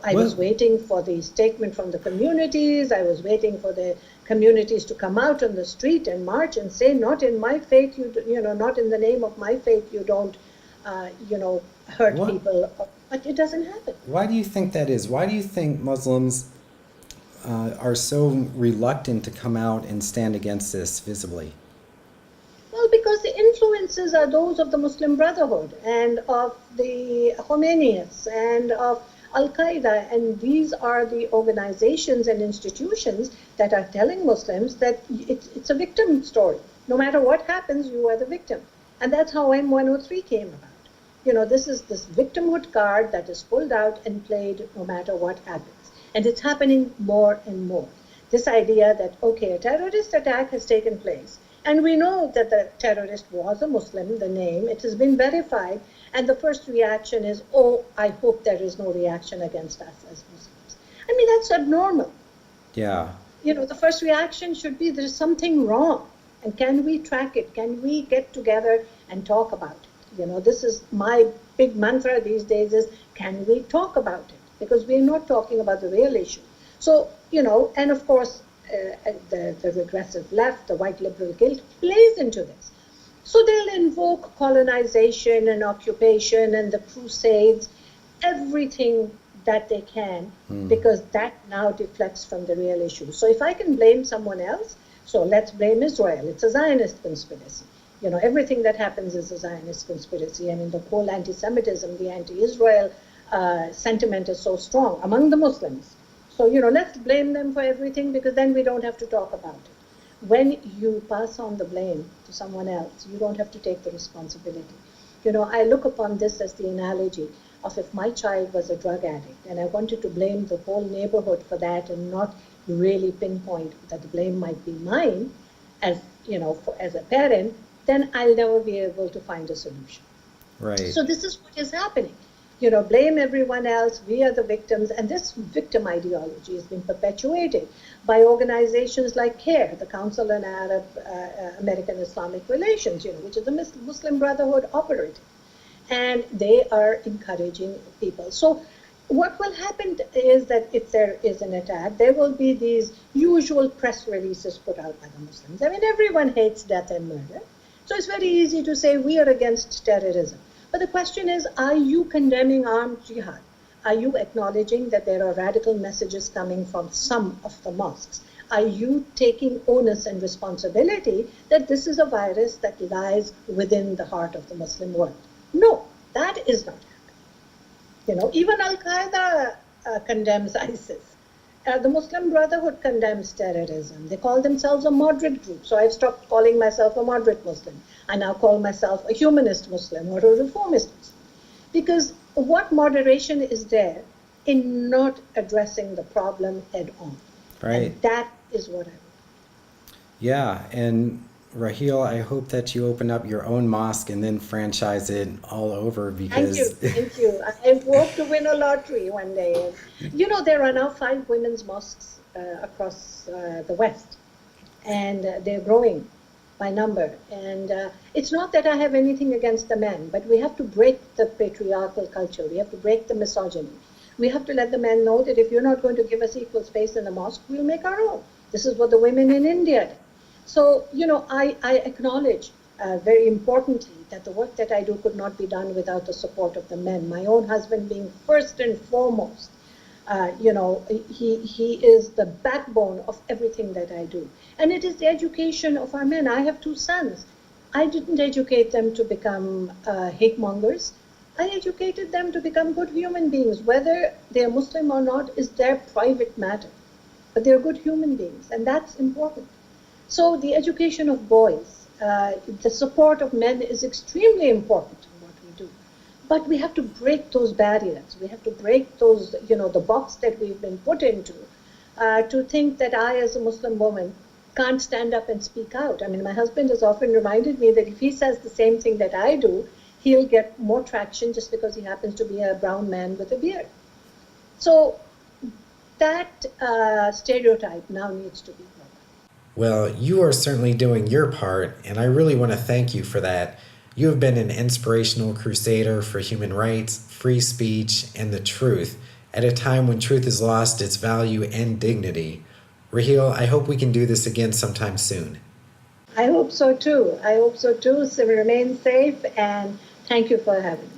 I was waiting for the statement from the communities. I was waiting for the communities to come out on the street and march and say, not in my faith, not in the name of my faith, you don't, hurt people. But it doesn't happen. Why do you think that is? Why do you think Muslims are so reluctant to come out and stand against this visibly? Well, because the influences are those of the Muslim Brotherhood and of the Khomeinists and of Al-Qaeda, and these are the organizations and institutions that are telling Muslims that it's a victim story. No matter what happens, you are the victim. And that's how M103 came about. This is this victimhood card that is pulled out and played no matter what happens. And it's happening more and more. This idea that, okay, a terrorist attack has taken place, and we know that the terrorist was a Muslim, the name, it has been verified, and the first reaction is, oh, I hope there is no reaction against us as Muslims. I mean, that's abnormal. Yeah. The first reaction should be, there's something wrong, and can we track it? Can we get together and talk about it? This is my big mantra these days is, can we talk about it? Because we're not talking about the real issue. So, and of course, the regressive left, the white liberal guilt plays into this. So they'll invoke colonization and occupation and the crusades, everything that they can, because that now deflects from the real issue. So if I can blame someone else, so let's blame Israel. It's a Zionist conspiracy. Everything that happens is a Zionist conspiracy. I mean, the whole anti-Semitism, the anti-Israel sentiment is so strong among the Muslims. So, let's blame them for everything, because then we don't have to talk about it. When you pass on the blame to someone else, you don't have to take the responsibility. I look upon this as the analogy of if my child was a drug addict and I wanted to blame the whole neighborhood for that and not really pinpoint that the blame might be mine as, as a parent, then I'll never be able to find a solution. Right. So this is what is happening. Blame everyone else, we are the victims, and this victim ideology has been perpetuated by organizations like CARE, the Council on Arab American Islamic Relations, which is a Muslim Brotherhood operative, and they are encouraging people. So what will happen is that if there is an attack, there will be these usual press releases put out by the Muslims. I mean, everyone hates death and murder, so it's very easy to say we are against terrorism. But the question is, are you condemning armed jihad? Are you acknowledging that there are radical messages coming from some of the mosques? Are you taking onus and responsibility that this is a virus that lies within the heart of the Muslim world? No, that is not happening. Even Al-Qaeda condemns ISIS. The Muslim Brotherhood condemns terrorism. They call themselves a moderate group. So I've stopped calling myself a moderate Muslim. I now call myself a humanist Muslim or a reformist Muslim. Because what moderation is there in not addressing the problem head on? Right. And that is what I want. Yeah, and Raheel, I hope that you open up your own mosque and then franchise it all over, because... Thank you. I hope to win a lottery one day. There are now 5 women's mosques across the West, and they're growing by number. And it's not that I have anything against the men, but we have to break the patriarchal culture. We have to break the misogyny. We have to let the men know that if you're not going to give us equal space in the mosque, we'll make our own. This is what the women in India did. So, I acknowledge very importantly that the work that I do could not be done without the support of the men. My own husband being first and foremost, he is the backbone of everything that I do. And it is the education of our men. I have 2 sons. I didn't educate them to become hate mongers. I educated them to become good human beings. Whether they're Muslim or not is their private matter. But they're good human beings, and that's important. So the education of boys, the support of men is extremely important in what we do. But we have to break those barriers. We have to break those, the box that we've been put into, to think that I, as a Muslim woman, can't stand up and speak out. I mean, my husband has often reminded me that if he says the same thing that I do, he'll get more traction just because he happens to be a brown man with a beard. So that stereotype now needs to be broken. Well, you are certainly doing your part, and I really want to thank you for that. You have been an inspirational crusader for human rights, free speech, and the truth at a time when truth has lost its value and dignity. Raheel, I hope we can do this again sometime soon. I hope so too. So remain safe, and thank you for having me.